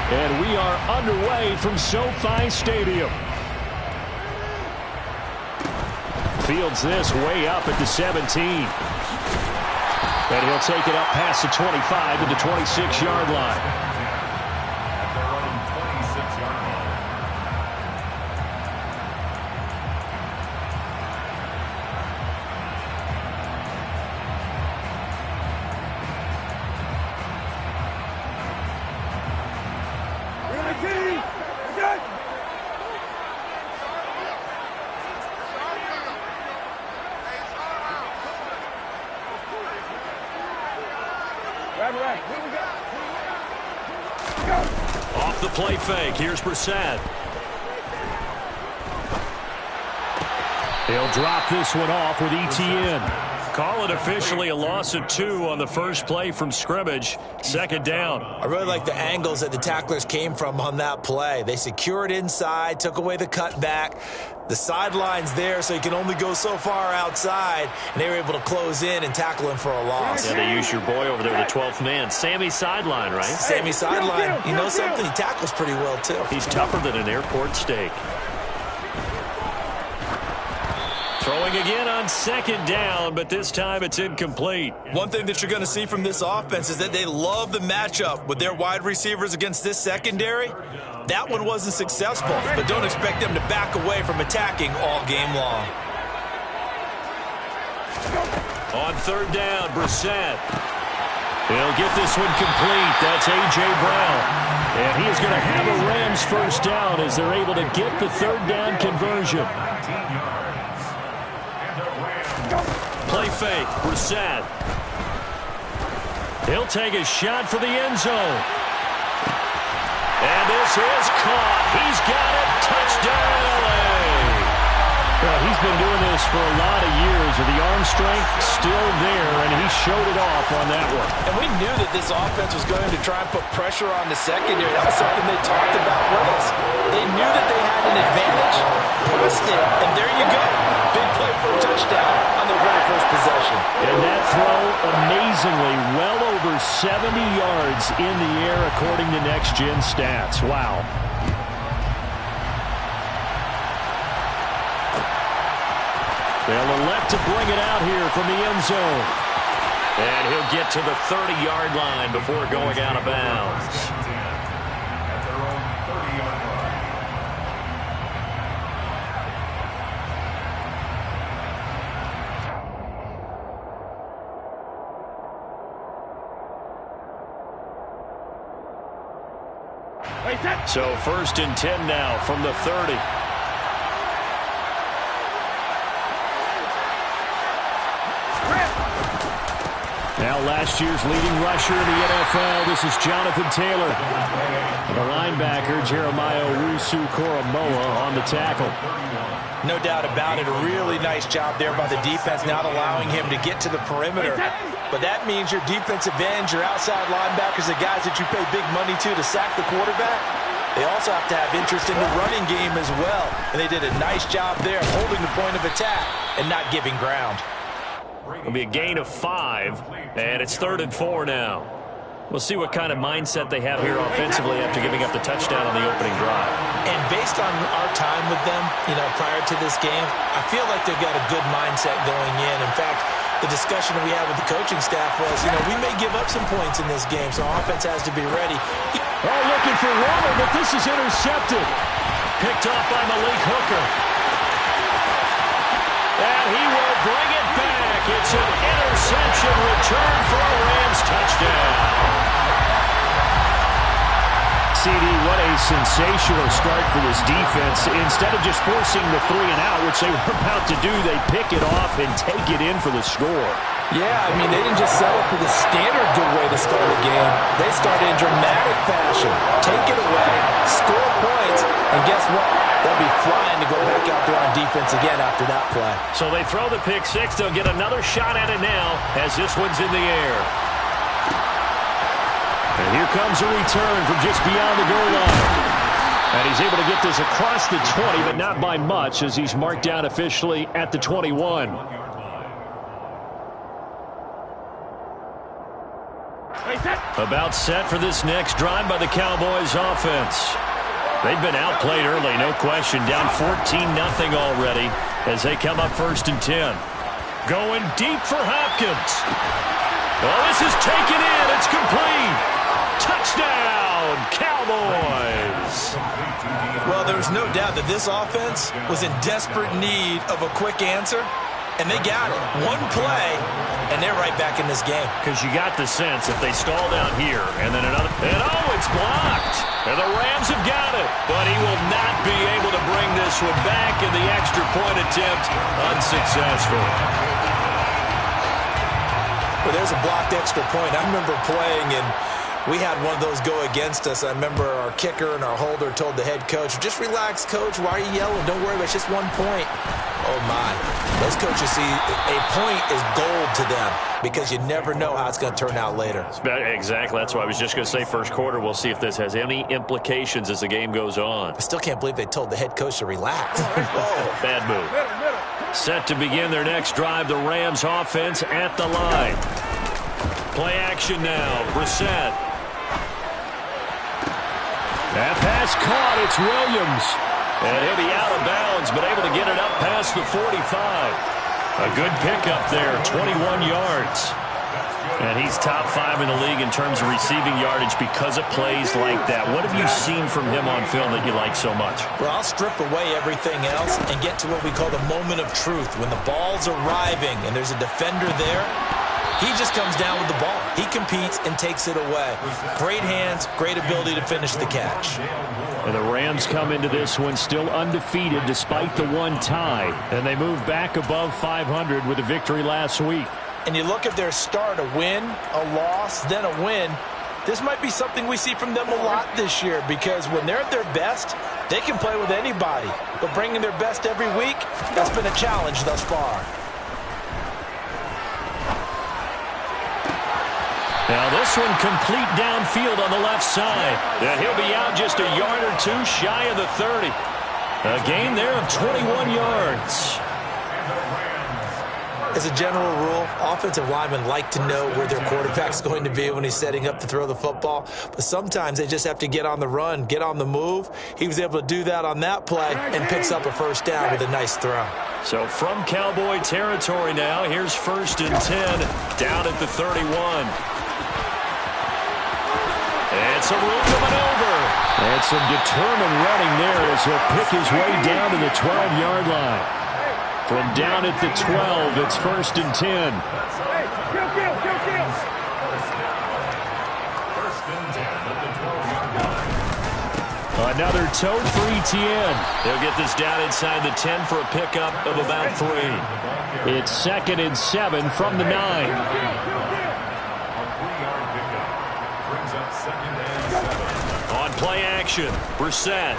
And we are underway from SoFi Stadium. Fields this way up at the 17. And he'll take it up past the 25 to the 26-yard line. Off the play fake. Here's Brissett. He'll drop this one off with ETN. Call it officially a loss of 2 on the first play from scrimmage. Second down. I really like the angles that the tacklers came from on that play. They secured inside, took away the cutback. The sideline's there, so you can only go so far outside, and they were able to close in and tackle him for a loss. Yeah, they used your boy over there, the 12th man. Sammy Sideline, right? Sammy Sideline. You know something? He tackles pretty well, too. He's tougher than an airport steak. Throwing again on second down, but this time it's incomplete. One thing that you're going to see from this offense is that they love the matchup with their wide receivers against this secondary. That one wasn't successful, but don't expect them to back away from attacking all game long. On third down, Brissett. He'll get this one complete. That's A.J. Brown. And he is going to have a Rams first down as they're able to get the third down conversion. Play fake, Brissett. He'll take a shot for the end zone. And this is caught. He's got it. Touchdown, LA. Well, he's been doing this for a lot of years, with the arm strength still there, and he showed it off on that one. And we knew that this offense was going to try and put pressure on the secondary. That was something they talked about with us. They knew that they had an advantage, pressed it, and there you go. Big play for a touchdown on their very first possession. And that throw, amazingly, well over 70 yards in the air, according to Next Gen Stats. Wow. They'll elect to bring it out here from the end zone. And he'll get to the 30-yard line before going out of bounds. So first and 10 now from the 30. Now last year's leading rusher in the NFL, this is Jonathan Taylor. The linebacker, Jeremiah Owusu-Koramoah, on the tackle. No doubt about it. A really nice job there by the defense, not allowing him to get to the perimeter. But that means your defensive ends, your outside linebackers, the guys that you pay big money to sack the quarterback, they also have to have interest in the running game as well. And they did a nice job there holding the point of attack and not giving ground. It'll be a gain of 5, and it's 3rd and 4 now. We'll see what kind of mindset they have here offensively after giving up the touchdown on the opening drive. And based on our time with them, prior to this game, I feel like they've got a good mindset going in. In fact, the discussion that we had with the coaching staff was, we may give up some points in this game, so offense has to be ready. Oh, looking for Waddle, but this is intercepted. Picked off by Malik Hooker. And he will bring it back. It's an interception return for a Rams touchdown. CD, what a sensational start for this defense. Instead of just forcing the 3 and out, which they were about to do, they pick it off and take it in for the score. Yeah, they didn't just settle for the standard good way to start a game. They started in dramatic fashion. Take it away, score points, and guess what? They'll be flying to go back out there on defense again after that play. So they throw the pick 6. They'll get another shot at it now as this one's in the air. And here comes a return from just beyond the goal line. And he's able to get this across the 20, but not by much, as he's marked down officially at the 21. About set for this next drive by the Cowboys offense. They've been outplayed early, no question. Down 14-0 already as they come up 1st and 10. Going deep for Hopkins. Oh, this is taken in. It's complete. Touchdown, Cowboys. Well, there's no doubt that this offense was in desperate need of a quick answer, and they got it. One play, and they're right back in this game. Because you got the sense if they stall down here and then another. And oh, it's blocked. And the Rams have got it. But he will not be able to bring this one back in the extra point attempt. Unsuccessful. Well, there's a blocked extra point. I remember playing, and we had one of those go against us. I remember our kicker and our holder told the head coach, just relax, coach. Why are you yelling? Don't worry about it. It's just 1 point. Oh, my. Those coaches see a point is gold to them because you never know how it's going to turn out later. Exactly. That's what I was just going to say. First quarter, we'll see if this has any implications as the game goes on. I still can't believe they told the head coach to relax. Oh, bad move. Set to begin their next drive, the Rams offense at the line. Play action now. Brissett. That pass caught. It's Williams. And he'll be out of bounds, but able to get it up past the 45. A good pickup there, 21 yards. And he's top 5 in the league in terms of receiving yardage because of plays like that. What have you seen from him on film that you like so much? Well, I'll strip away everything else and get to what we call the moment of truth. When the ball's arriving and there's a defender there, he just comes down with the ball. He competes and takes it away. Great hands, great ability to finish the catch. And the Rams come into this one still undefeated despite the one tie. And they move back above 500 with a victory last week. And you look at their start, a win, a loss, then a win. This might be something we see from them a lot this year because when they're at their best, they can play with anybody. But bringing their best every week, that's been a challenge thus far. Now this one complete downfield on the left side. And he'll be out just a yard or two shy of the 30. A gain there of 21 yards. As a general rule, offensive linemen like to know where their quarterback's going to be when he's setting up to throw the football. But sometimes they just have to get on the run, get on the move. He was able to do that on that play and picks up a first down with a nice throw. So from Cowboy territory now, here's 1st and 10 down at the 31. And some room to maneuver. And some determined running there as he'll pick his way down to the 12-yard line. From down at the 12, it's 1st and 10. Another tote for Etienne. They'll get this down inside the 10 for a pickup of about 3. It's 2nd and 7 from the 9. On play action, Brissett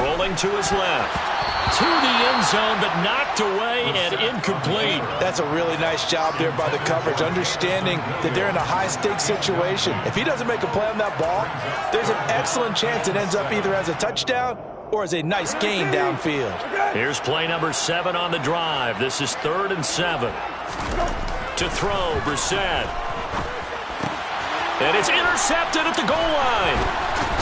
rolling to his left. To the end zone, but knocked away and incomplete. That's a really nice job there by the coverage, understanding that they're in a high-stakes situation. If he doesn't make a play on that ball, there's an excellent chance it ends up either as a touchdown or as a nice gain downfield. Here's play number 7 on the drive. This is 3rd and 7. To throw, Brissett. And it's intercepted at the goal line.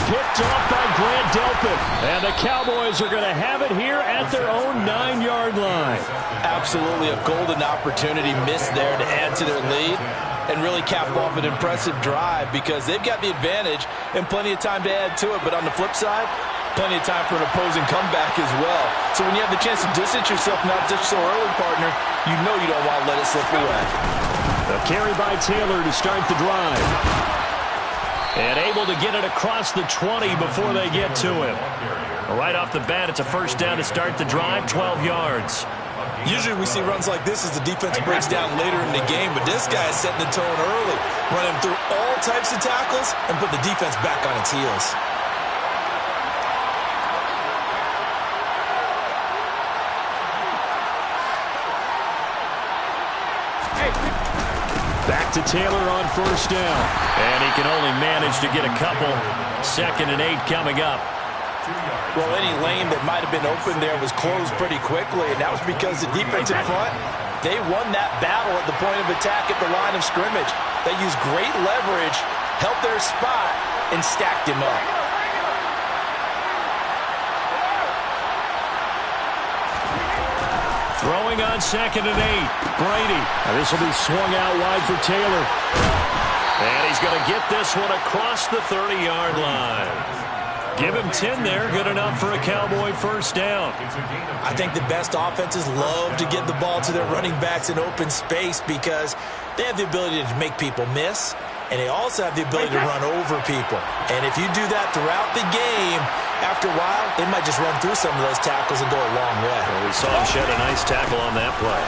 Picked off by Grant Delpit. And the Cowboys are going to have it here at their own 9-yard line. Absolutely a golden opportunity missed there to add to their lead and really cap off an impressive drive because they've got the advantage and plenty of time to add to it. But on the flip side, plenty of time for an opposing comeback as well. So when you have the chance to distance yourself not just so early, partner, you know you don't want to let it slip away. A carry by Taylor to start the drive. And able to get it across the 20 before they get to him. Right off the bat, it's a first down to start the drive, 12 yards. Usually we see runs like this as the defense breaks down later in the game, but this guy is setting the tone early, running through all types of tackles and put the defense back on its heels. Back to Taylor on first down. And he can only manage to get a couple. 2nd and 8 coming up. Well, any lane that might have been open there was closed pretty quickly, and that was because the defense in front They won that battle at the point of attack at the line of scrimmage. They used great leverage, held their spot, and stacked him up. Throwing on 2nd and 8. Brady. And this will be swung out wide for Taylor. And he's going to get this one across the 30-yard line. Give him 10 there. Good enough for a Cowboy first down. I think the best offenses love to get the ball to their running backs in open space because they have the ability to make people miss, and they also have the ability to run over people. And if you do that throughout the game, after a while, they might just run through some of those tackles and go a long way. Well, we saw him shed a nice tackle on that play.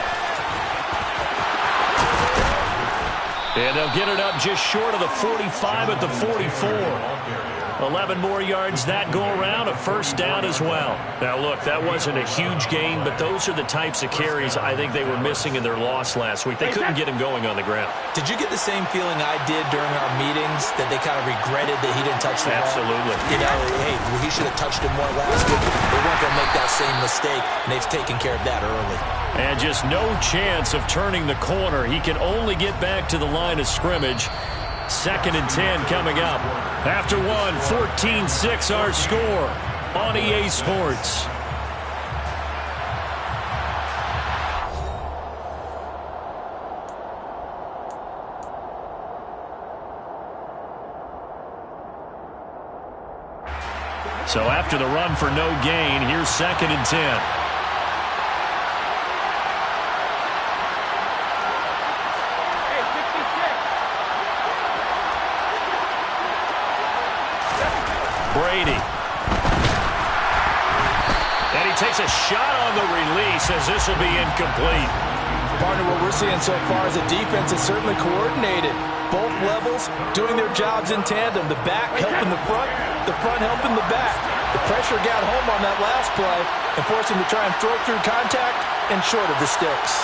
And they'll get it up just short of the 45 at the 44. 11 more yards that go around, a first down as well. Now, look, that wasn't a huge gain, but those are the types of carries I think they were missing in their loss last week. They couldn't get him going on the ground. Did you get the same feeling I did during our meetings, that they kind of regretted that he didn't touch the ball? Absolutely. You know, hey, he should have touched him more last week. They weren't going to make that same mistake, and they've taken care of that early. And just no chance of turning the corner. He can only get back to the line of scrimmage. 2nd and 10 coming up. After one, 14-6 our score on EA Sports. So after the run for no gain, here's 2nd and 10. Brady. And he takes a shot on the release as this will be incomplete. Partner, what we're seeing so far is a defense is certainly coordinated. Both levels doing their jobs in tandem. The back helping the front helping the back. The pressure got home on that last play and forced him to try and throw through contact and short of the sticks.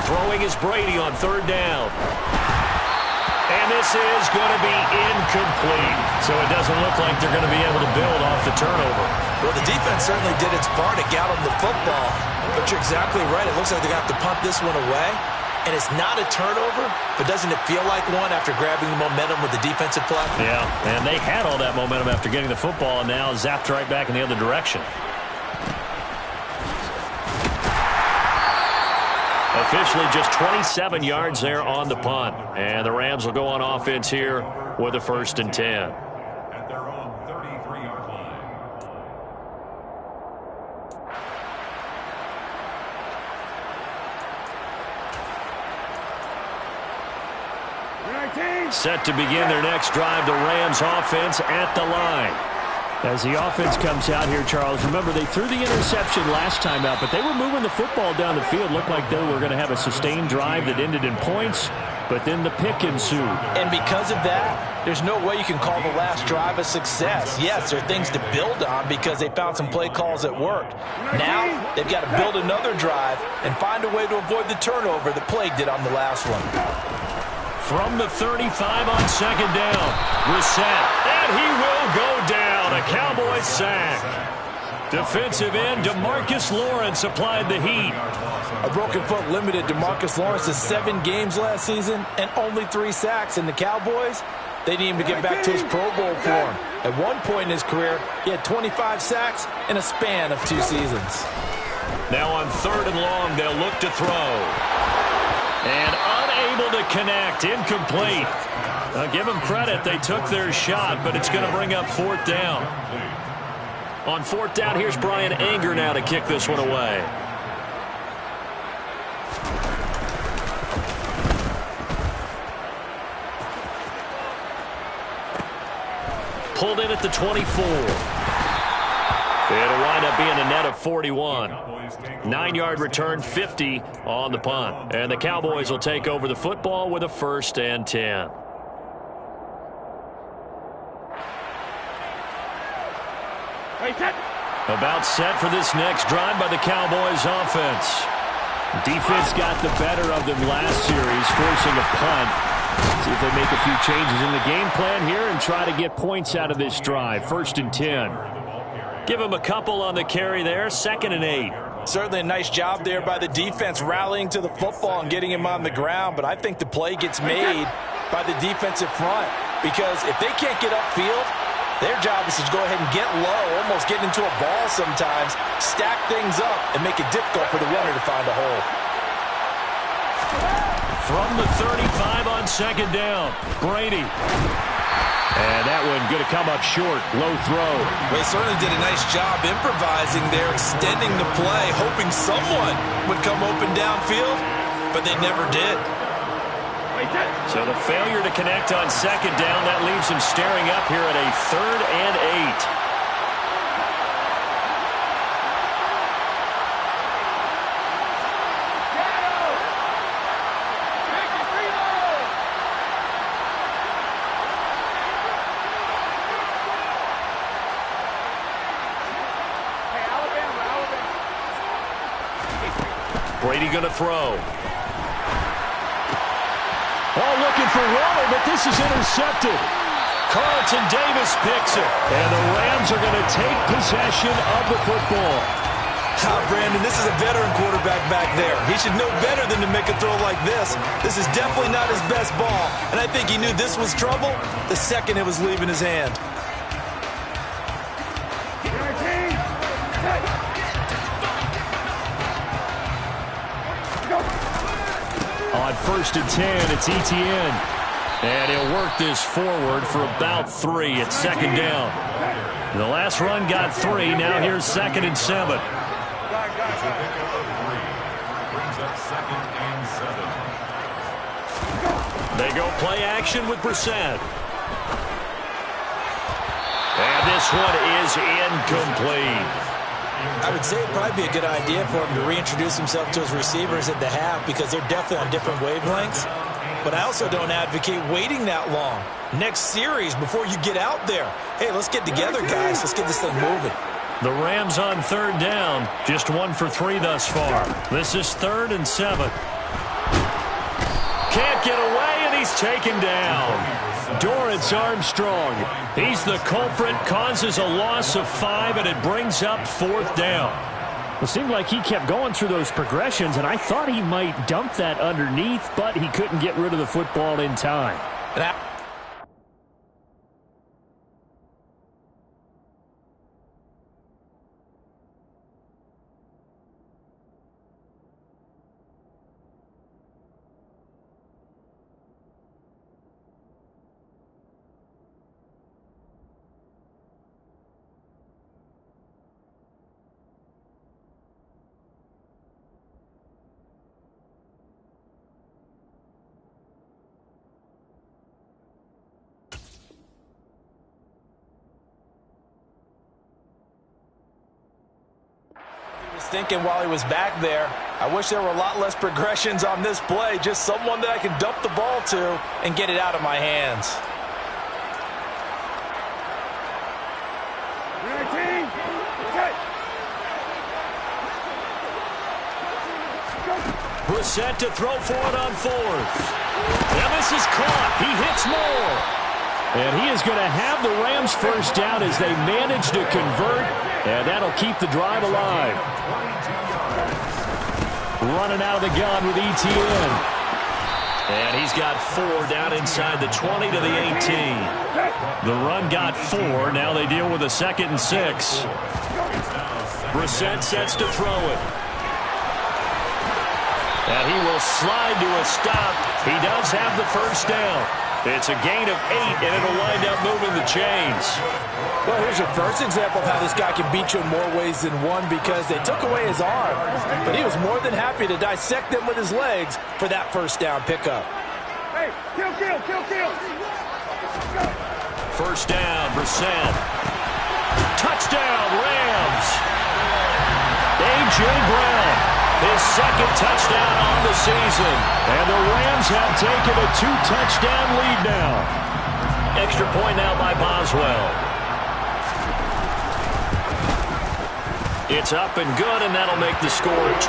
Throwing is Brady on 3rd down. And this is going to be incomplete. So it doesn't look like they're going to be able to build off the turnover. Well, the defense certainly did its part to get them the football. But you're exactly right. It looks like they're going to have to punt this one away. And it's not a turnover, but doesn't it feel like one after grabbing the momentum with the defensive play? Yeah, and they had all that momentum after getting the football and now zapped right back in the other direction. Officially just 27 yards there on the punt. And the Rams will go on offense here with a 1st and 10. At their own 33-yard line. Set to begin their next drive, the Rams offense at the line. As the offense comes out here, Charles, remember they threw the interception last time out, but they were moving the football down the field. Looked like they were going to have a sustained drive that ended in points, but then the pick ensued. And because of that, there's no way you can call the last drive a success. Yes, there are things to build on because they found some play calls that worked. Now they've got to build another drive and find a way to avoid the turnover that plagued it on the last one. From the 35 on 2nd down, Brissett, and he will go down. A Cowboy sack. Defensive end DeMarcus Lawrence applied the heat. A broken foot limited DeMarcus Lawrence to 7 games last season and only 3 sacks. And the Cowboys, they need him to get back to his Pro Bowl form. At one point in his career, he had 25 sacks in a span of 2 seasons. Now on 3rd and long, they'll look to throw. And unable to connect, incomplete. Give them credit, they took their shot, but it's going to bring up 4th down. On 4th down, here's Brian Anger now to kick this one away. Pulled in at the 24. It'll wind up being a net of 41. 9-yard return, 50 on the punt. And the Cowboys will take over the football with a 1st and 10. About set for this next drive by the Cowboys offense. Defense got the better of them last series, forcing a punt. See if they make a few changes in the game plan here and try to get points out of this drive. 1st and 10. Give them a couple on the carry there. 2nd and 8. Certainly a nice job there by the defense rallying to the football and getting him on the ground. But I think the play gets made by the defensive front because if they can't get upfield, their job is to go ahead and get low, almost get into a ball sometimes, stack things up, and make it difficult for the runner to find a hole. From the 35 on 2nd down, Brady. And that one going to come up short. Low throw. Well, they certainly did a nice job improvising there, extending the play, hoping someone would come open downfield, but they never did. So the failure to connect on 2nd down, that leaves him staring up here at a 3rd and 8. Brady going to throw. Oh, looking for Waller, but this is intercepted. Carlton Davis picks it. And the Rams are going to take possession of the football. Brandon, this is a veteran quarterback back there. He should know better than to make a throw like this. This is definitely not his best ball. And I think he knew this was trouble the second it was leaving his hand. On 1st and 10, it's Etienne. And he'll work this forward for about 3 at 2nd down. The last run got 3. Now here's 2nd and 7. They go play action with Brissett. And this one is incomplete. I would say it'd probably be a good idea for him to reintroduce himself to his receivers at the half because they're definitely on different wavelengths. But I also don't advocate waiting that long. Next series, before you get out there, hey, let's get together, guys. Let's get this thing moving. The Rams on 3rd down. Just 1 for 3 thus far. This is 3rd and 7. Can't get away, and he's taken down. Dorrance Armstrong. He's the culprit, causes a loss of 5, and it brings up 4th down. It seemed like he kept going through those progressions, and I thought he might dump that underneath, but he couldn't get rid of the football in time. Thinking while he was back there, I wish there were a lot less progressions on this play, just someone that I can dump the ball to and get it out of my hands. Brissett to throw for it on 4th. Now this is caught. He hits more. And he is going to have the Rams 1st down as they manage to convert. And that'll keep the drive alive. Running out of the gun with Etienne. And he's got 4 down inside the 20 to the 18. The run got 4. Now they deal with a 2nd and 6. Brissett sets to throw it. And he will slide to a stop. He does have the 1st down. It's a gain of 8, and it'll wind up moving the chains. Well, here's your first example of how this guy can beat you in more ways than one because they took away his arm, but he was more than happy to dissect them with his legs for that 1st down pickup. Hey, kill. 1st down, Brissett. Touchdown, Rams. A.J. Brown, his 2nd touchdown on the season. And the Rams have taken a 2-touchdown lead now. Extra point now by Boswell. It's up and good, and that'll make the score 21-6.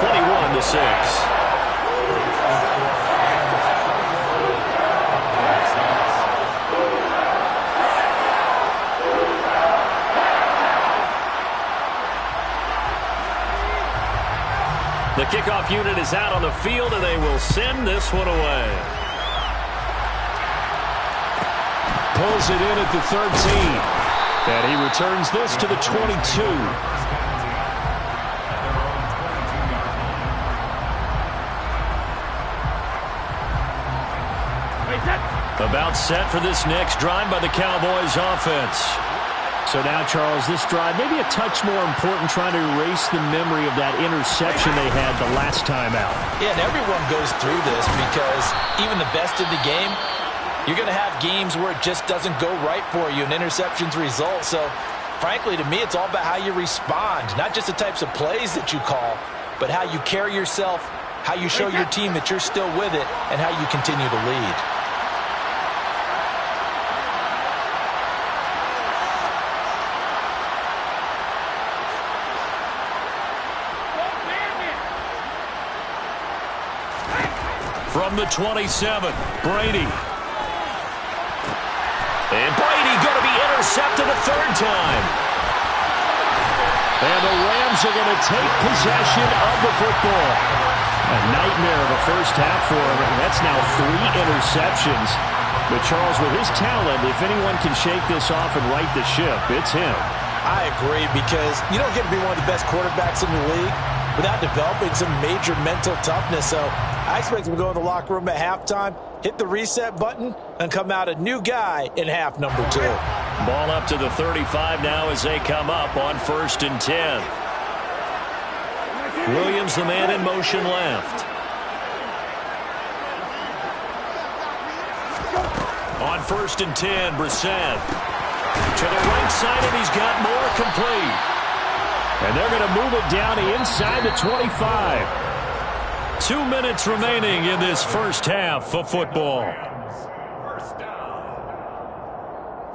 The kickoff unit is out on the field, and they will send this one away. Pulls it in at the 13. And he returns this to the 22. About set for this next drive by the Cowboys offense. So now, Charles, this drive maybe a touch more important, trying to erase the memory of that interception they had the last time out. Yeah, and everyone goes through this because even the best in the game, you're going to have games where it just doesn't go right for you, and interceptions result. So, frankly, to me, it's all about how you respond, not just the types of plays that you call, but how you carry yourself, how you show your team that you're still with it, and how you continue to lead. From the 27, Brady. And Brady going to be intercepted a third time. And the Rams are going to take possession of the football. A nightmare of a first half for him. That's now 3 interceptions. But Charles, with his talent, if anyone can shake this off and right the ship, it's him. I agree, because you don't get to be one of the best quarterbacks in the league without developing some major mental toughness. So I expect him to go in the locker room at halftime, hit the reset button, and come out a new guy in half number 2. Ball up to the 35 now as they come up on 1st and 10. Williams, the man in motion left. On 1st and 10, Brissett. To the right side, and he's got more complete. And they're going to move it down inside the 25. 2 minutes remaining in this first half of football. First down.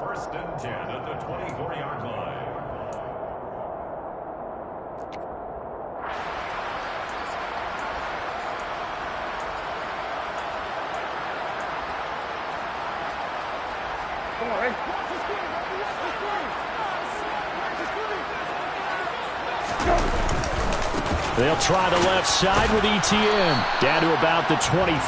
1st and 10 at the 24-yard line. They'll try the left side with Etienne. Down to about the 23.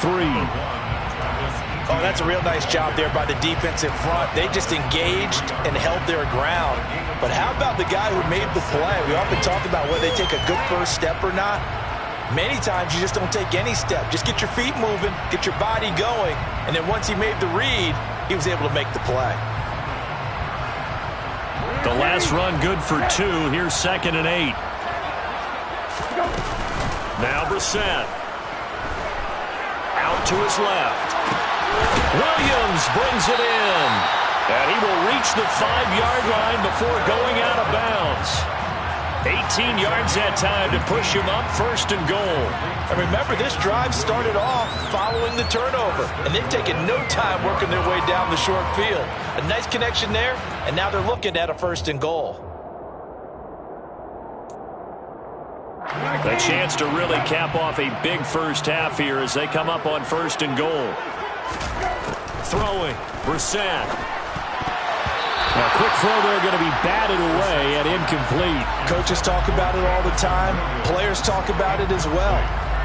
Oh, that's a real nice job there by the defensive front. They just engaged and held their ground. But how about the guy who made the play? We often talk about whether they take a good first step or not. Many times you just don't take any step. Just get your feet moving, get your body going, and then once he made the read, he was able to make the play. The last run good for 2. Here's 2nd and 8. Now Brissett. Out to his left. Williams brings it in. And he will reach the 5-yard line before going out of bounds. 18 yards that time to push him up 1st and goal. And remember, this drive started off following the turnover, and they've taken no time working their way down the short field. A nice connection there, and now they're looking at a 1st and goal. A chance to really cap off a big first half here as they come up on 1st and goal. Throwing, Brissett. A quick throw there going to be batted away and incomplete. Coaches talk about it all the time. Players talk about it as well.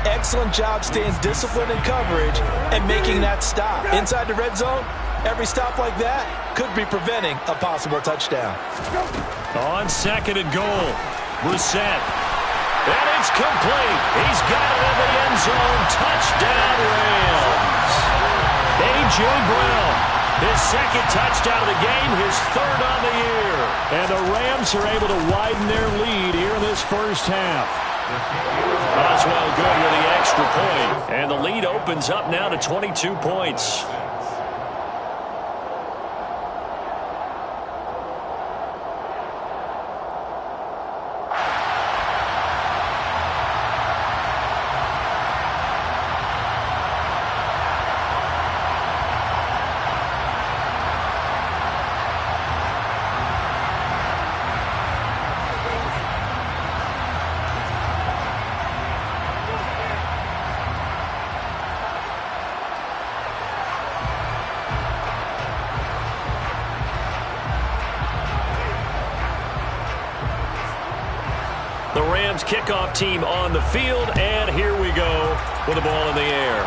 Excellent job staying disciplined in coverage and making that stop. Inside the red zone, every stop like that could be preventing a possible touchdown. On 2nd and goal, Brissett. And it's complete. He's got it in the end zone. Touchdown, Rams. A.J. Brown, his 2nd touchdown of the game, his 3rd on the year. And the Rams are able to widen their lead here in this first half. Oswell good with the extra point. And the lead opens up now to 22 points. The Rams kickoff team on the field, and here we go with the ball in the air.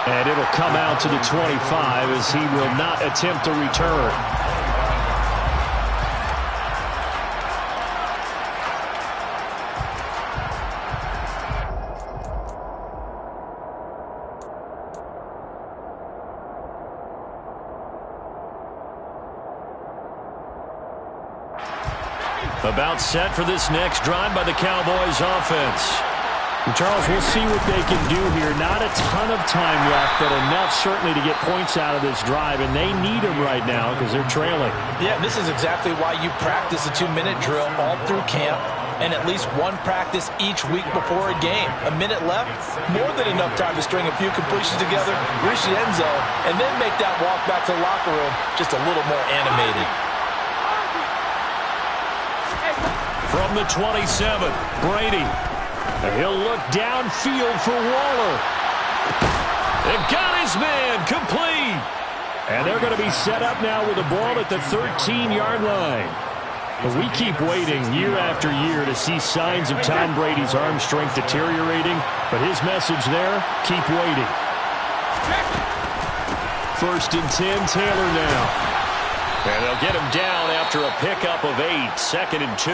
And it'll come out to the 25 as he will not attempt to return. About set for this next drive by the Cowboys offense. And Charles, we'll see what they can do here. Not a ton of time left, but enough certainly to get points out of this drive, and they need them right now because they're trailing. Yeah, this is exactly why you practice a 2-minute drill all through camp and at least one practice each week before a game. A minute left, more than enough time to string a few completions together, reach the end zone, and then make that walk back to the locker room just a little more animated. From the 27, Brady. He'll look downfield for Waller. They got his man complete. And they're going to be set up now with the ball at the 13-yard line. But we keep waiting year after year to see signs of Tom Brady's arm strength deteriorating. But his message there, keep waiting. 1st and 10, Taylor now. And they'll get him down after a pickup of 8. 2nd and 2.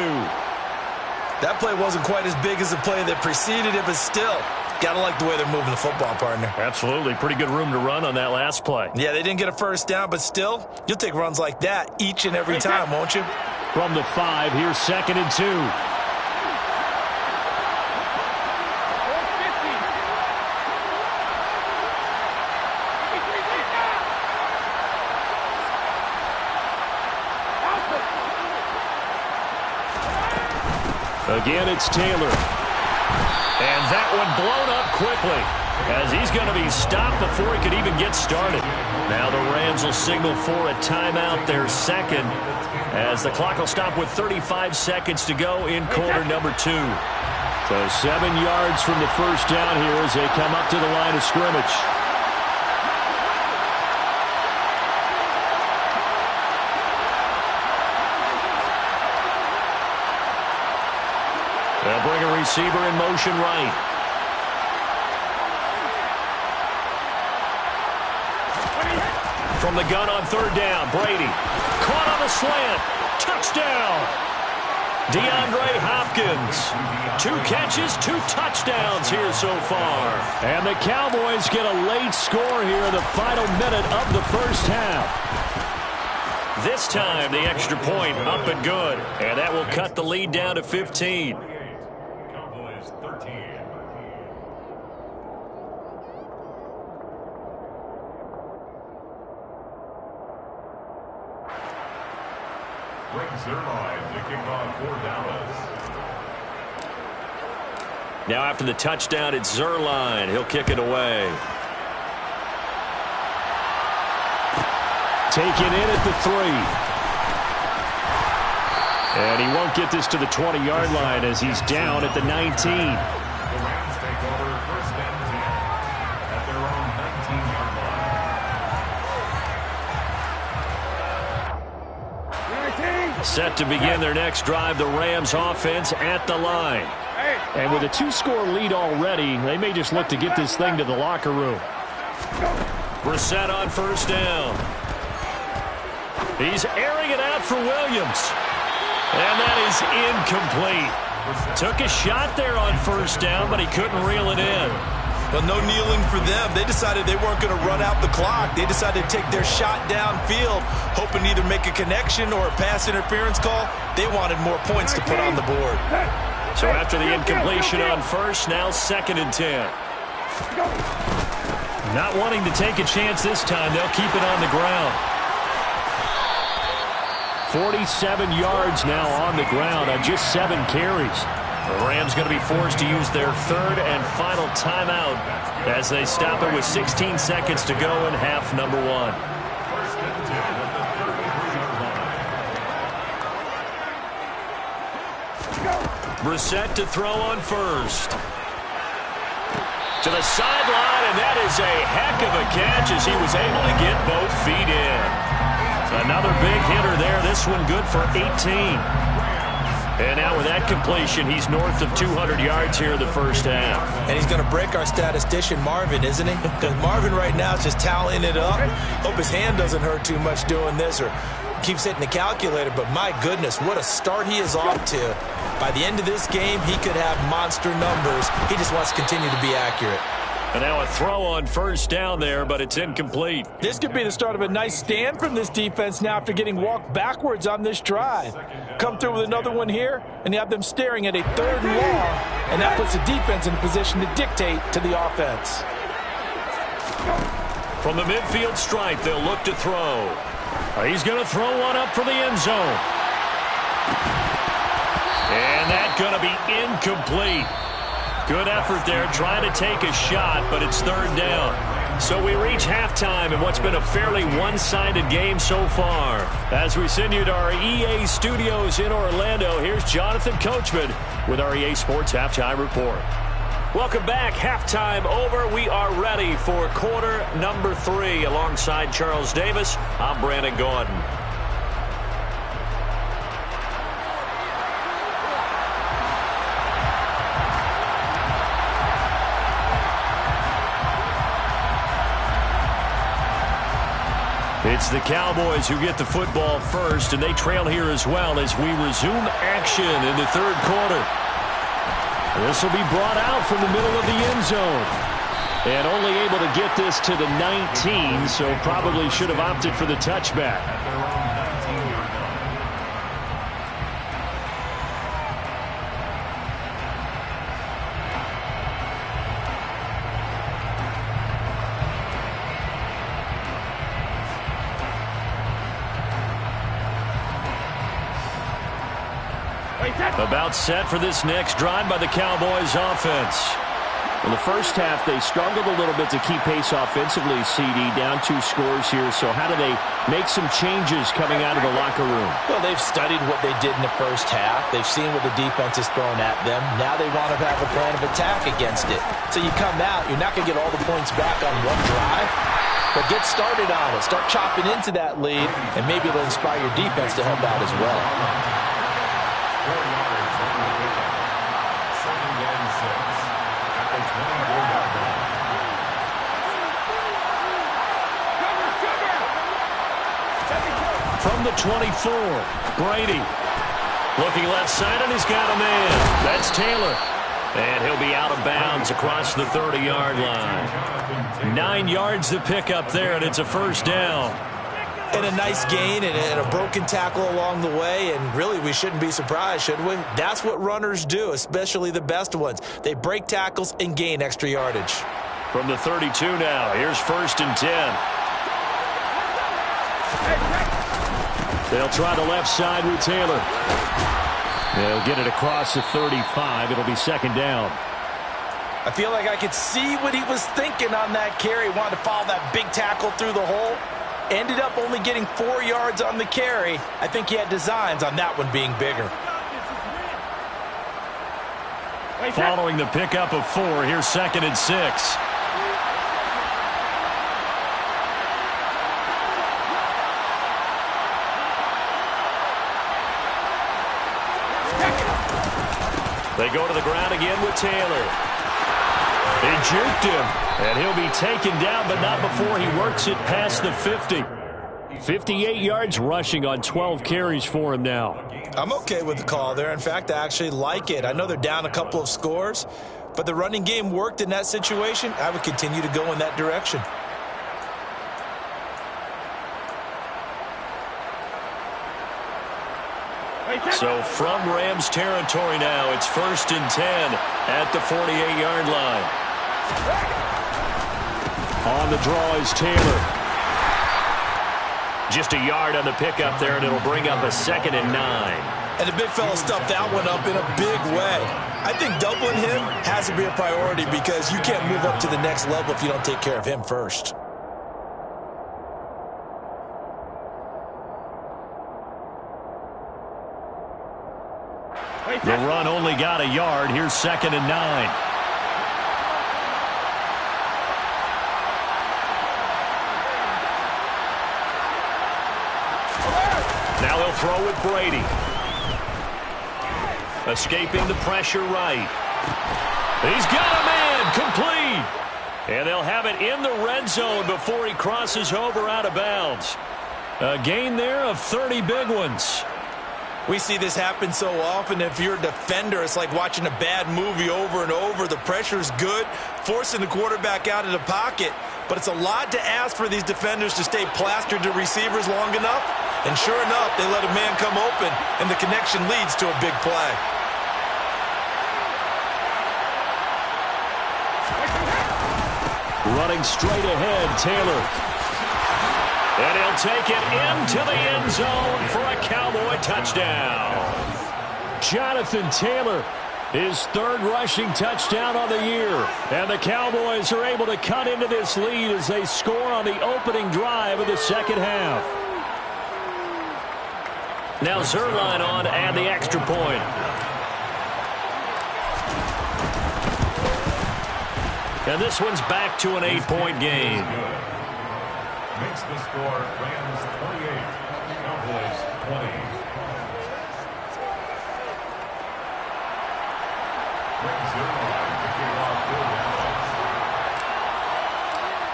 That play wasn't quite as big as the play that preceded it, but still, gotta like the way they're moving the football, partner. Absolutely. Pretty good room to run on that last play. Yeah, they didn't get a first down, but still, you'll take runs like that each and every time, won't you? From the 5, here's 2nd and 2. Again, it's Taylor. And that one blown up quickly as he's going to be stopped before he could even get started. Now the Rams will signal for a timeout, their second, as the clock will stop with 35 seconds to go in quarter number 2. So 7 yards from the first down here as they come up to the line of scrimmage. They'll bring a receiver in motion right. From the gun on 3rd down, Brady. Caught on the slant. Touchdown. DeAndre Hopkins. 2 catches, 2 touchdowns here so far. And the Cowboys get a late score here in the final minute of the first half. This time, the extra point up and good. And that will cut the lead down to 15. Cowboys 13. Greg Zuerlein to kick off for Dallas. Now after the touchdown, it's Zuerlein. He'll kick it away. Taken in at the 3. And he won't get this to the 20-yard line as he's down at the 19. The Rams take over 1st and 10 at their own 19-yard line. Set to begin their next drive, the Rams offense at the line. And with a 2-score lead already, they may just look to get this thing to the locker room. Brissett on 1st down. He's airing it out for Williams. And that is incomplete. Took a shot there on 1st down, but he couldn't reel it in. But no kneeling for them. They decided they weren't going to run out the clock. They decided to take their shot downfield, hoping to either make a connection or a pass interference call. They wanted more points to put on the board. So after the incompletion on 1st, now 2nd and 10. Not wanting to take a chance this time, they'll keep it on the ground. 47 yards now on the ground on just 7 carries. The Rams going to be forced to use their 3rd and final timeout as they stop it with 16 seconds to go in half number 1. 1st and 10 at the 33-yard line. Brissett to throw on 1st. To the sideline, and that is a heck of a catch as he was able to get both feet in. Another big hitter there. This one good for 18. And now with that completion, he's north of 200 yards here in the first half. And he's going to break our statistician, Marvin, isn't he? Because Marvin right now is just tallying it up. Hope his hand doesn't hurt too much doing this or keeps hitting the calculator. But my goodness, what a start he is off to. By the end of this game, he could have monster numbers. He just wants to continue to be accurate. And now a throw on first down there, but it's incomplete. This could be the start of a nice stand from this defense now after getting walked backwards on this drive. Come through with another one here, and you have them staring at a 3rd and long, and that puts the defense in a position to dictate to the offense. From the midfield stripe, they'll look to throw. He's going to throw one up for the end zone. And that's going to be incomplete. Good effort there, trying to take a shot, but it's 3rd down. So we reach halftime in what's been a fairly one-sided game so far. As we send you to our EA studios in Orlando, here's Jonathan Coachman with our EA Sports Halftime Report. Welcome back. Halftime over. We are ready for quarter number 3. Alongside Charles Davis, I'm Brandon Gaudin. It's the Cowboys who get the football first, and they trail here as well as we resume action in the 3rd quarter. This will be brought out from the middle of the end zone. And only able to get this to the 19, so probably should have opted for the touchback. About set for this next drive by the Cowboys offense. In the first half, they struggled a little bit to keep pace offensively, CD, down 2 scores here. So how do they make some changes coming out of the locker room? Well, they've studied what they did in the first half. They've seen what the defense is throwing at them. Now they want to have a plan of attack against it. So you come out, you're not going to get all the points back on one drive, but get started on it. Start chopping into that lead, and maybe it'll inspire your defense to help out as well. From the 24, Brady. Looking left side, and he's got a man. That's Taylor. And he'll be out of bounds across the 30-yard line. 9 yards to pick up there, and it's a first down. And a nice gain and a broken tackle along the way, and really we shouldn't be surprised, should we? That's what runners do, especially the best ones. They break tackles and gain extra yardage. From the 32 now, here's 1st and 10. They'll try the left side with Taylor. They'll get it across the 35. It'll be 2nd down. I feel like I could see what he was thinking on that carry. Wanted to follow that big tackle through the hole. Ended up only getting 4 yards on the carry. I think he had designs on that one being bigger. Following the pickup of 4, here's 2nd and 6. They go to the ground again with Taylor. They juked him, and he'll be taken down, but not before he works it past the 50. 58 yards rushing on 12 carries for him now. I'm okay with the call there. In fact, I actually like it. I know they're down a couple of scores, but the running game worked in that situation. I would continue to go in that direction. So from Rams territory now, it's 1st and 10 at the 48-yard line. On the draw is Taylor. Just a yard on the pickup there, and it'll bring up a 2nd and 9. And the big fella stuffed that one up in a big way. I think doubling him has to be a priority because you can't move up to the next level if you don't take care of him first. The run only got a yard. Here's 2nd and 9. Now they'll throw with Brady. Escaping the pressure right. He's got a man, complete. And they'll have it in the red zone before he crosses over out of bounds. A gain there of 30 big ones. We see this happen so often. If you're a defender, it's like watching a bad movie over and over. The pressure's good, forcing the quarterback out of the pocket. But it's a lot to ask for these defenders to stay plastered to receivers long enough. And sure enough, they let a man come open, and the connection leads to a big play. Running straight ahead, Taylor. And he'll take it into the end zone for a Cowboy touchdown. Jonathan Taylor, his third rushing touchdown on the year. And the Cowboys are able to cut into this lead as they score on the opening drive of the second half. Now Zuerlein on to add the extra point. And this one's back to an 8-point game. Makes the score Rams 28, Cowboys 20.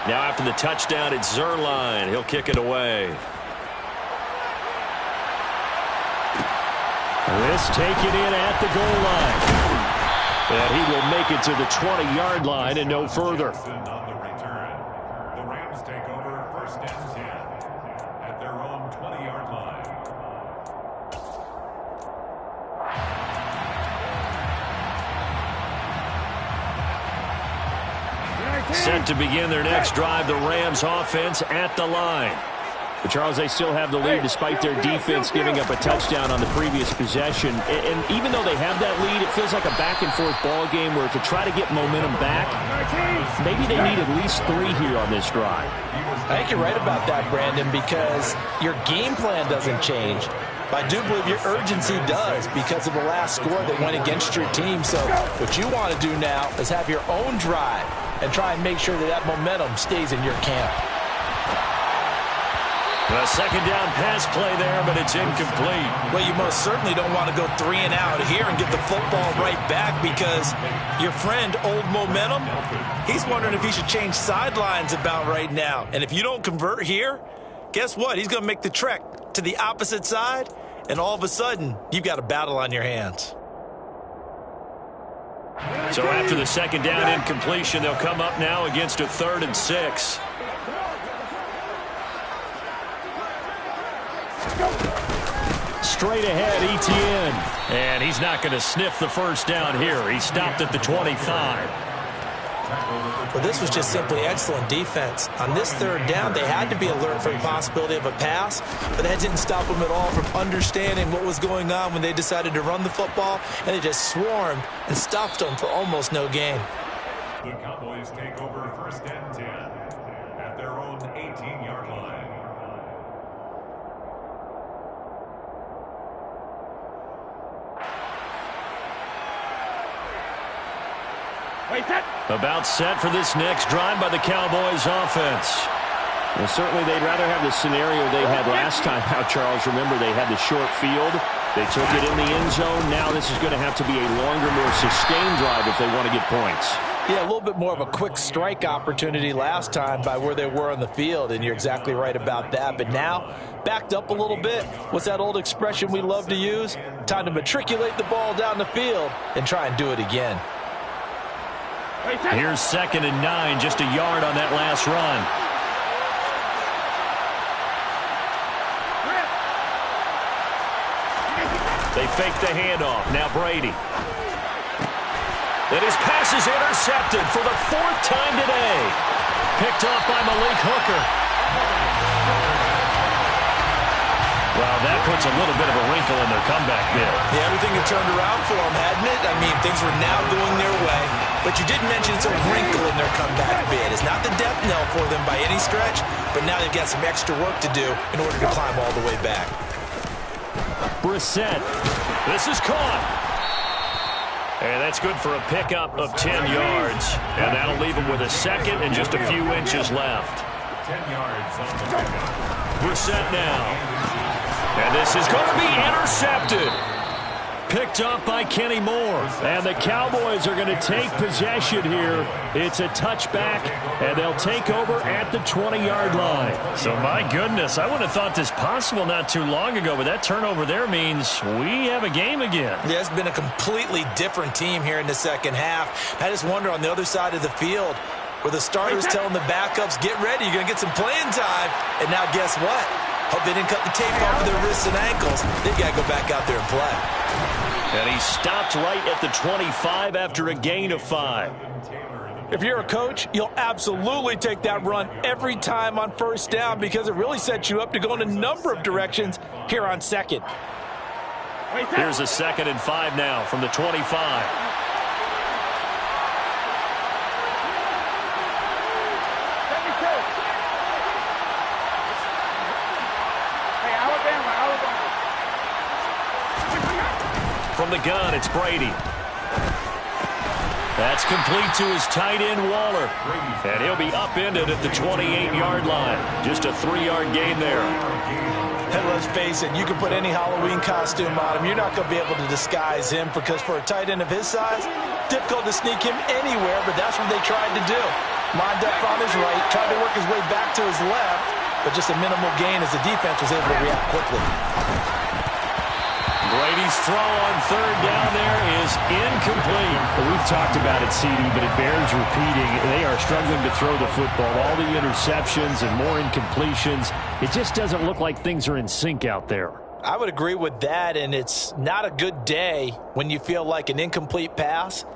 Now after the touchdown, it's Zuerlein. He'll kick it away. This taken in at the goal line. And he will make it to the 20-yard line and no further. On the return, the Rams take over first and 10 at their own 20-yard line. Set to begin their next drive, the Rams offense at the line. But Charles, they still have the lead despite their defense giving up a touchdown on the previous possession. And even though they have that lead, it feels like a back-and-forth ball game where to try to get momentum back, maybe they need at least 3 here on this drive. I think you're right about that, Brandon, because your game plan doesn't change. But I do believe your urgency does because of the last score that went against your team. So what you want to do now is have your own drive and try and make sure that that momentum stays in your camp. A second down pass play there, but it's incomplete. Well, you most certainly don't want to go 3 and out here and get the football right back because your friend, Old Momentum, he's wondering if he should change sidelines about right now. And if you don't convert here, guess what? He's going to make the trek to the opposite side, and all of a sudden, you've got a battle on your hands. So after the second down incompletion, they'll come up now against a 3rd and 6. Straight ahead, Etienne. And he's not going to sniff the first down here. He stopped at the 25. Well, this was just simply excellent defense. On this 3rd down, they had to be alert for the possibility of a pass, but that didn't stop them at all from understanding what was going on when they decided to run the football, and they just swarmed and stopped them for almost no gain. The Cowboys take over first and 10 at their own 18-yard line. About set for this next drive by the Cowboys offense. Well, certainly they'd rather have the scenario they had last time out, Charles. Remember, they had the short field. They took it in the end zone. Now this is going to have to be a longer, more sustained drive if they want to get points. Yeah, a little bit more of a quick strike opportunity last time by where they were on the field, and you're exactly right about that. But now, backed up a little bit. What's that old expression we love to use? Time to matriculate the ball down the field and try and do it again. Here's 2nd and 9, just a yard on that last run. They fake the handoff. Now Brady. And his pass is intercepted for the 4th time today. Picked off by Malik Hooker. Well, that puts a little bit of a wrinkle in their comeback bid. Yeah, everything had turned around for them, hadn't it? I mean, things were now going their way. But you did mention it's a wrinkle in their comeback bid. It's not the death knell for them by any stretch, but now they've got some extra work to do in order to climb all the way back. Brissett. This is caught. And that's good for a pickup of 10 yards. And that'll leave him with a 2nd and just a few inches left. 10 yards on the pickup. Brissett now. And this is going to be intercepted. Picked up by Kenny Moore. And the Cowboys are going to take possession here. It's a touchback, and they'll take over at the 20-yard line. So, my goodness, I wouldn't have thought this possible not too long ago, but that turnover there means we have a game again. Yeah, it's been a completely different team here in the second half. I just wonder on the other side of the field where the starters telling the backups, get ready, you're going to get some playing time. And now guess what? Hope they didn't cut the tape off of their wrists and ankles. They've got to go back out there and play. And he stopped right at the 25 after a gain of 5. If you're a coach, you'll absolutely take that run every time on first down because it really sets you up to go in a number of directions here on second. Here's a 2nd and 5 now from the 25. From the gun, it's Brady. That's complete to his tight end, Waller. And he'll be upended at the 28-yard line. Just a 3-yard gain there. And let's face it, you can put any Halloween costume on him. You're not going to be able to disguise him because for a tight end of his size, difficult to sneak him anywhere, but that's what they tried to do. Lined up on his right, tried to work his way back to his left, but just a minimal gain as the defense was able to react quickly. Brady's throw on 3rd down there is incomplete. We've talked about it, CD, but it bears repeating. They are struggling to throw the football. All the interceptions and more incompletions. It just doesn't look like things are in sync out there. I would agree with that, and it's not a good day when you feel like an incomplete pass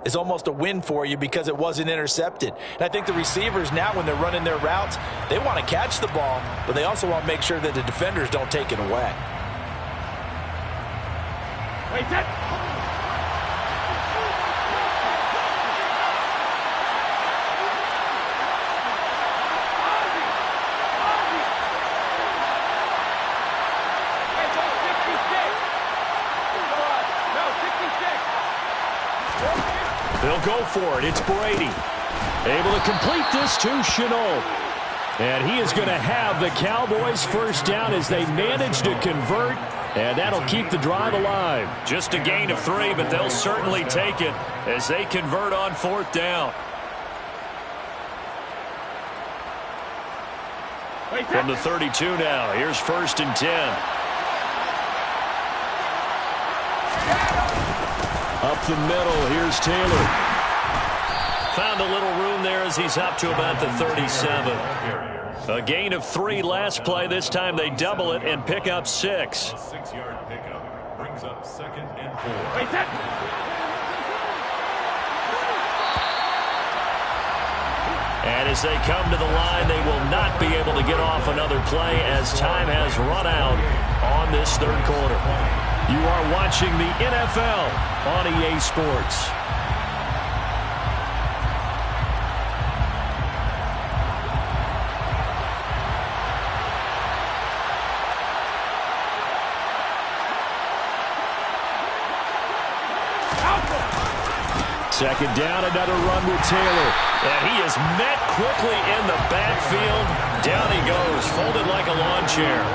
is almost a win for you because it wasn't intercepted. And I think the receivers now, when they're running their routes, they want to catch the ball, but they also want to make sure that the defenders don't take it away. Wait, that. They'll go for it. It's Brady. Able to complete this to Shenault. And he is going to have the Cowboys first down as they manage to convert. And that'll keep the drive alive. Just a gain of 3, but they'll certainly take it as they convert on 4th down. From the 32 now, here's 1st and 10. Up the middle, here's Taylor. Found a little room there as he's up to about the 37. A gain of 3 last play. This time they double it and pick up 6. A 6-yard pickup brings up 2nd and 4. Wait, that. And as they come to the line, they will not be able to get off another play as time has run out on this 3rd quarter. You are watching the NFL on EA Sports. Second down, another run with Taylor. And he is met quickly in the backfield. Down he goes, folded like a lawn chair.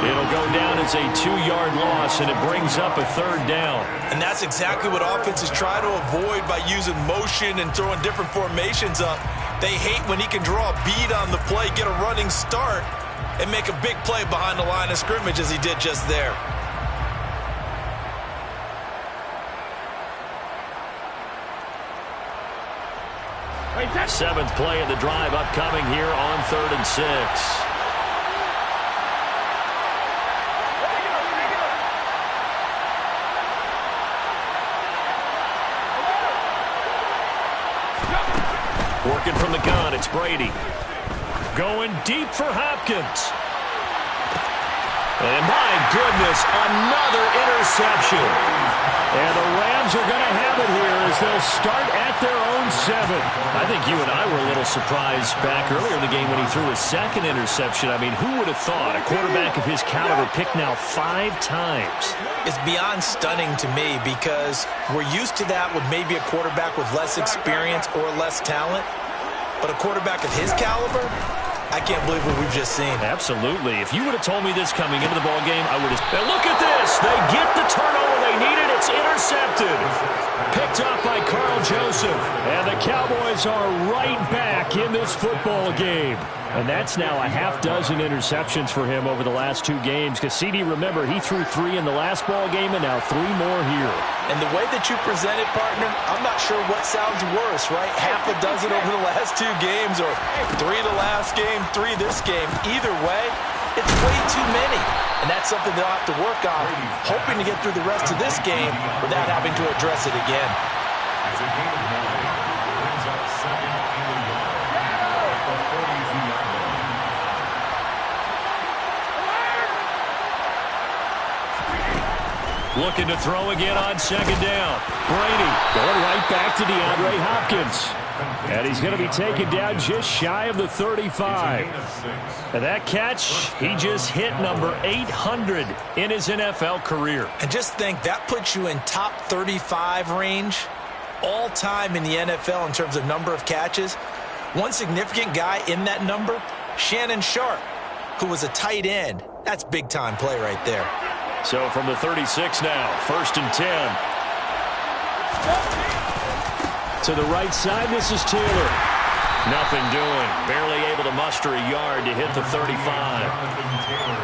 It'll go down as a 2-yard loss, and it brings up a 3rd down. And that's exactly what offenses try to avoid by using motion and throwing different formations up. They hate when he can draw a bead on the play, get a running start, and make a big play behind the line of scrimmage as he did just there. Wait, that. 7th play of the drive upcoming here on 3rd and 6. Working from the gun, it's Brady. Going deep for Hopkins. And my goodness, another interception. And the Rams are going to have it here as they'll start at their own 7. I think you and I were a little surprised back earlier in the game when he threw his 2nd interception. I mean, who would have thought a quarterback of his caliber picked now 5 times? It's beyond stunning to me because we're used to that with maybe a quarterback with less experience or less talent. But a quarterback of his caliber, I can't believe what we've just seen. Absolutely. If you would have told me this coming into the ball game, I would have. And look at this. They get the turnover they needed. It's intercepted. Picked up by Carl Joseph. And the Cowboys are right back in this football game. And that's now a half-dozen interceptions for him over the last 2 games. Because CD, remember, he threw 3 in the last ball game and now 3 more here. And the way that you present it, partner, I'm not sure what sounds worse, right? Half a dozen over the last 2 games or 3 the last game, 3 this game. Either way, it's way too many. And that's something they'll have to work on, hoping to get through the rest of this game without having to address it again. As a game brings up second and a yard at the 42-yard line. Looking to throw again on second down. Brady going right back to DeAndre Hopkins. And he's going to be taken down just shy of the 35. And that catch, he just hit number 800 in his NFL career. And just think, that puts you in top 35 range all time in the NFL in terms of number of catches. One significant guy in that number, Shannon Sharpe, who was a tight end. That's big-time play right there. So from the 36 now, 1st and 10. To the right side, this is Taylor. Nothing doing. Barely able to muster a yard to hit the 35.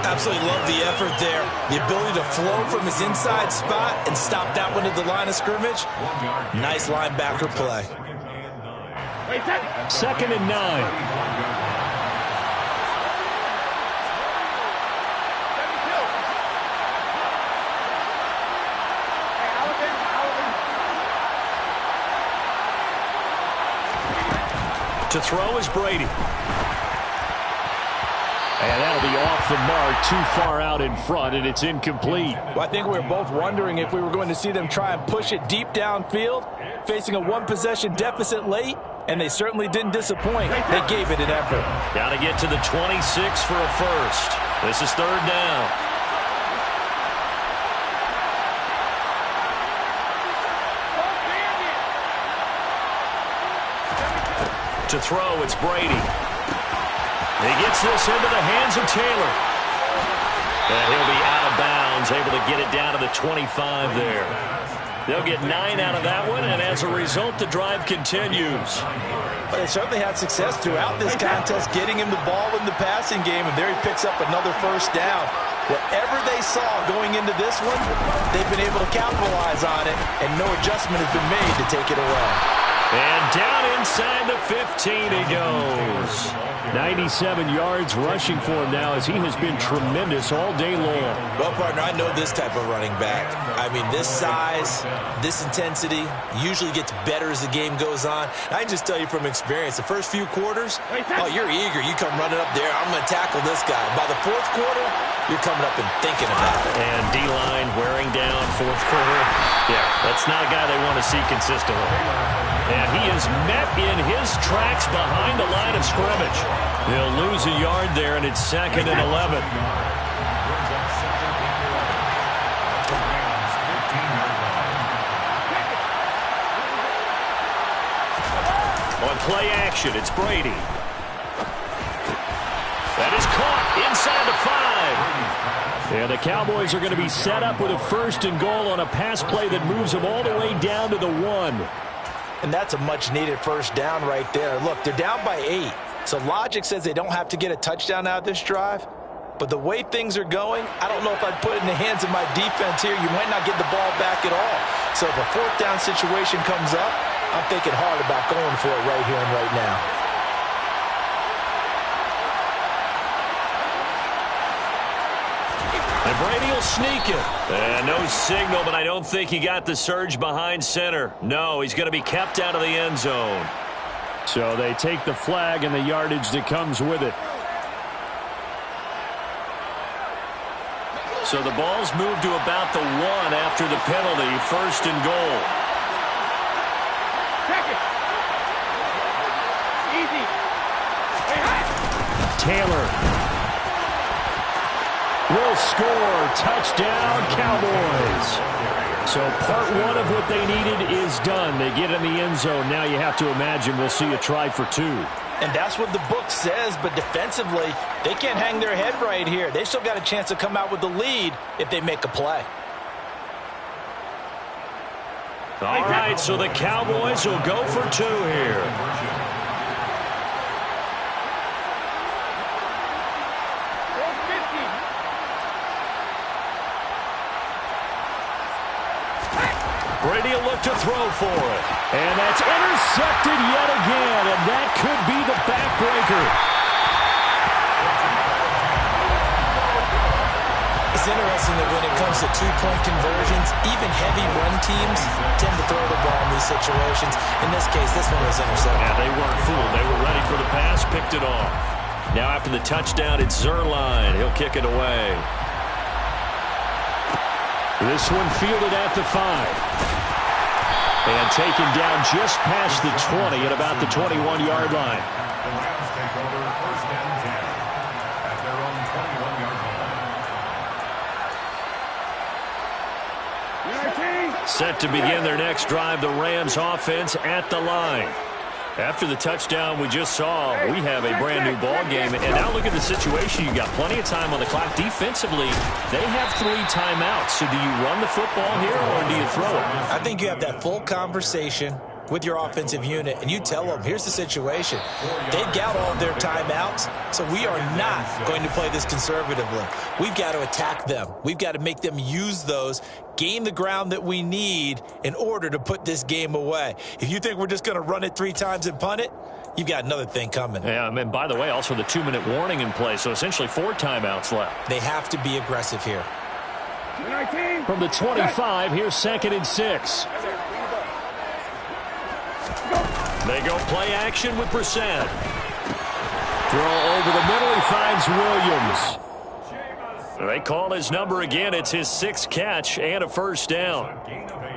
Absolutely love the effort there. The ability to flow from his inside spot and stop that one at the line of scrimmage. Nice linebacker play. 2nd and 9. To throw is Brady. And that'll be off the mark, too far out in front, and it's incomplete. Well, I think we were both wondering if we were going to see them try and push it deep downfield, facing a 1-possession deficit late, and they certainly didn't disappoint. They gave it an effort. Got to get to the 26 for a first. This is 3rd down. To throw, it's Brady. He gets this into the hands of Taylor. And he'll be out of bounds, able to get it down to the 25 there. They'll get 9 out of that one, and as a result, the drive continues. But they certainly had success throughout this contest, getting him the ball in the passing game, and there he picks up another 1st down. Whatever they saw going into this one, they've been able to capitalize on it, and no adjustment has been made to take it away. And down inside the 15 he goes. 97 yards rushing for him now as he has been tremendous all day long. Well, partner, I know this type of running back. I mean, this size, this intensity usually gets better as the game goes on. I can just tell you from experience, the first few quarters, oh, you're eager. You come running up there, I'm going to tackle this guy. By the 4th quarter, you're coming up and thinking about it. And D-line wearing down 4th quarter. Yeah, that's not a guy they want to see consistently. And he is met in his tracks behind the line of scrimmage. He'll lose a yard there, and it's 2nd and 11. On play action, it's Brady. That is caught inside the 5. And the Cowboys are going to be set up with a 1st and goal on a pass play that moves them all the way down to the 1. And that's a much-needed 1st down right there. Look, they're down by 8. So logic says they don't have to get a touchdown out of this drive. But the way things are going, I don't know if I'd put it in the hands of my defense here. You might not get the ball back at all. So if a 4th down situation comes up, I'm thinking hard about going for it right here and right now. And Brady will sneak it. And no signal, but I don't think he got the surge behind center. No, he's going to be kept out of the end zone. So they take the flag and the yardage that comes with it. So the ball's moved to about the 1 after the penalty. 1st and goal. Easy. Taylor will score. Touchdown, Cowboys. So part 1 of what they needed is done. They get in the end zone. Now you have to imagine we'll see a try for 2. And that's what the book says, but defensively, they can't hang their head right here. They still got a chance to come out with the lead if they make a play. All right, so the Cowboys will go for 2 here. Brady will look to throw for it. And that's intercepted yet again, and that could be the backbreaker. It's interesting that when it comes to two-point conversions, even heavy run teams tend to throw the ball in these situations. In this case, this one was intercepted. Yeah, they weren't fooled. They were ready for the pass, picked it off. Now after the touchdown, it's Zuerlein. He'll kick it away. This one fielded at the 5. And taken down just past the 20 at about the 21-yard line. The Rams take over first and 10 at their own 21-yard line. Set to begin their next drive, the Rams offense at the line. After the touchdown we just saw, we have a brand new ball game. And now look at the situation. You got plenty of time on the clock. Defensively, they have 3 timeouts. So do you run the football here or do you throw it? I think you have that full conversation with your offensive unit, and you tell them, here's the situation. They've got all their timeouts, so we are not going to play this conservatively. We've got to attack them. We've got to make them use those, gain the ground that we need in order to put this game away. If you think we're just going to run it 3 times and punt it, you've got another thing coming. Yeah, and by the way, also the 2-minute warning in play, so essentially 4 timeouts left. They have to be aggressive here. From the 25, here's 2nd and 6. They go play action with Brissett. Throw over the middle, he finds Williams. They call his number again. It's his 6th catch and a first down. Gain of 8.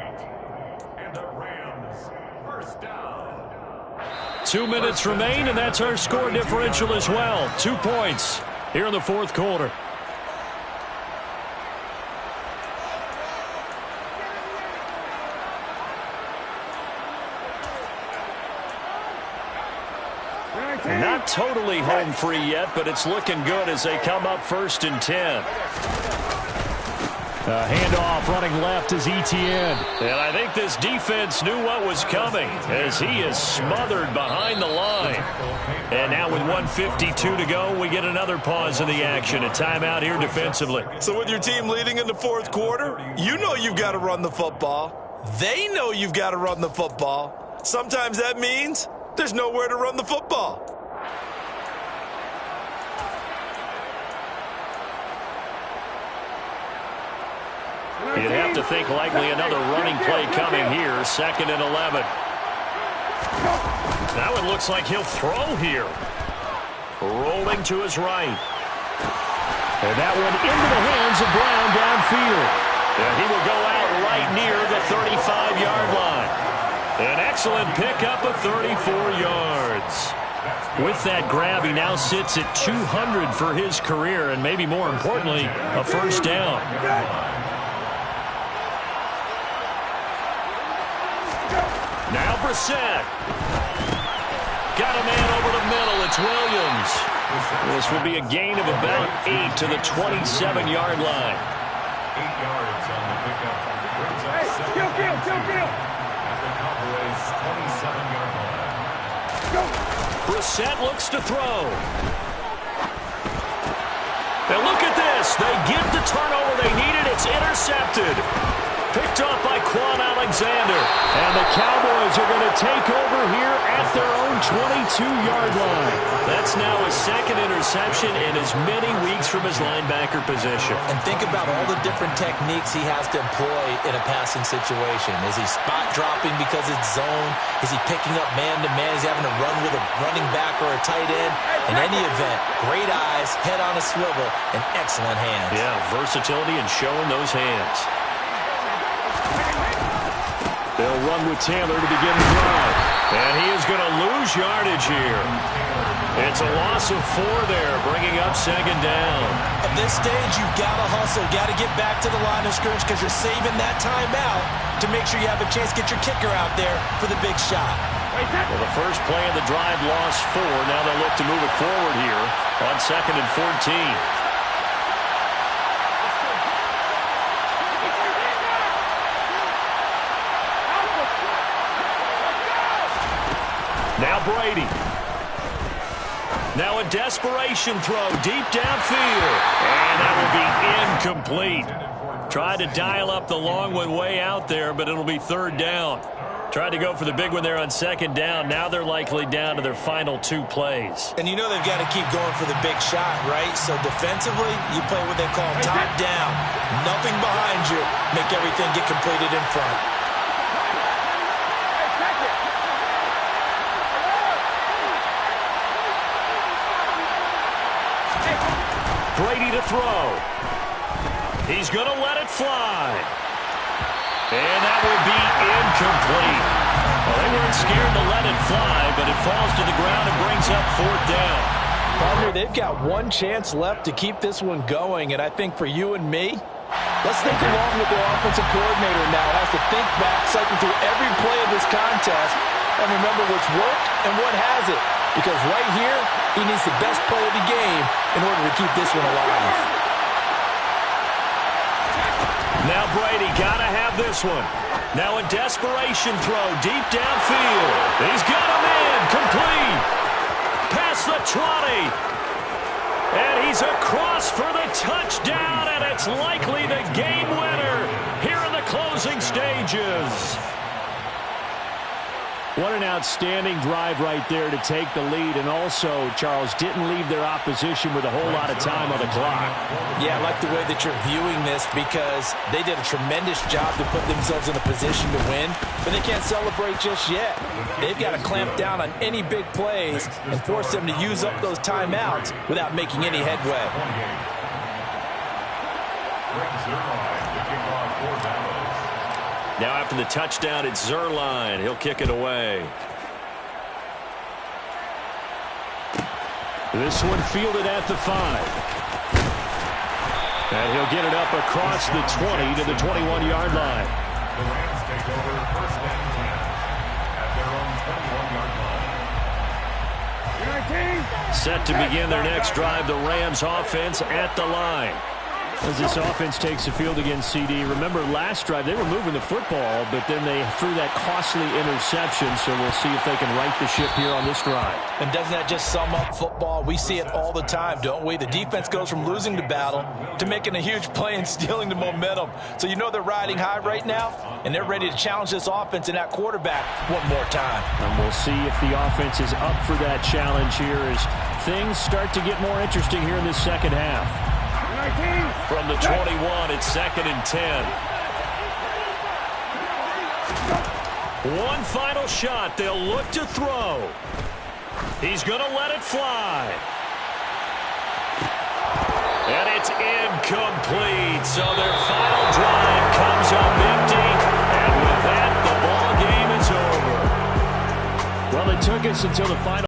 And the Rams first down. 2 minutes remain, and that's our score differential as well. 2 points here in the 4th quarter. Not totally home free yet, but it's looking good as they come up 1st and 10. Handoff running left is Etienne. And I think this defense knew what was coming as he is smothered behind the line. And now with 1:52 to go, we get another pause in the action. A timeout here defensively. So with your team leading in the 4th quarter, you know you've got to run the football. They know you've got to run the football. Sometimes that means there's nowhere to run the football. You'd have to think likely another running play coming here. 2nd and 11. Now it looks like he'll throw here. Rolling to his right. And that one into the hands of Brown downfield. And he will go out right near the 35-yard line. An excellent pickup of 34 yards. With that grab, he now sits at 200 for his career, and maybe more importantly, a first down. Now Brissett. Got a man over the middle. It's Williams. This will be a gain of about 8 to the 27-yard line. 8 yards on the pickup. Brings up 7 at the Cowboys' 27-yard line. Brissett looks to throw. And look at this. They get the turnover they needed. It's intercepted. Picked off by Quan Alexander. And the Cowboys are going to take over here at their own 22-yard line. That's now his 2nd interception in as many weeks from his linebacker position. And think about all the different techniques he has to employ in a passing situation. Is he spot dropping because it's zone? Is he picking up man-to-man? Is he having to run with a running back or a tight end? In any event, great eyes, head on a swivel, and excellent hands. Yeah, versatility and showing those hands. They'll run with Taylor to begin the drive. And he is going to lose yardage here. It's a loss of 4 there, bringing up 2nd down. At this stage, you've got to hustle, got to get back to the line of scrimmage because you're saving that timeout to make sure you have a chance to get your kicker out there for the big shot. Well, the first play of the drive lost 4. Now they'll look to move it forward here on 2nd and 14. Now Brady. Now a desperation throw deep downfield. And that will be incomplete. Tried to dial up the long one way out there, but it'll be 3rd down. Tried to go for the big one there on 2nd down. Now they're likely down to their final 2 plays. And you know they've got to keep going for the big shot, right? So defensively, you play what they call top down. Nothing behind you. Make everything get completed in front. Brady to throw. He's going to let it fly. And that will be incomplete. Well, they weren't scared to let it fly, but it falls to the ground and brings up 4th down. Partner, they've got one chance left to keep this one going, and I think for you and me, let's think along with their offensive coordinator now. Has to think back, cycle through every play of this contest, and remember what's worked and what hasn't. Because right here, he needs the best play of the game in order to keep this one alive. Now Brady got to have this one. Now a desperation throw deep downfield. He's got a man complete. Past the 20. And he's across for the touchdown, and it's likely the game winner here in the closing stages. What an outstanding drive right there to take the lead. And also, Charles, didn't leave their opposition with a whole lot of time on the clock. Yeah, I like the way that you're viewing this because they did a tremendous job to put themselves in a position to win, but they can't celebrate just yet. They've got to clamp down on any big plays and force them to use up those timeouts without making any headway. Now after the touchdown, it's Zuerlein. He'll kick it away. This one fielded at the 5. And he'll get it up across the 20 to the 21-yard line. The Rams take over 1st and 10 at their own 21-yard line. Set to begin their next drive, the Rams offense at the line. As this offense takes the field against CD, remember last drive they were moving the football, but then they threw that costly interception, so we'll see if they can right the ship here on this drive. And doesn't that just sum up football? We see it all the time, don't we? The defense goes from losing the battle to making a huge play and stealing the momentum. So you know they're riding high right now, and they're ready to challenge this offense and that quarterback one more time. And we'll see if the offense is up for that challenge here as things start to get more interesting here in this second half. From the 21, it's 2nd and 10. One final shot. They'll look to throw. He's going to let it fly. And it's incomplete. So their final drive comes up empty. And with that, the ball game is over. Well, it took us until the final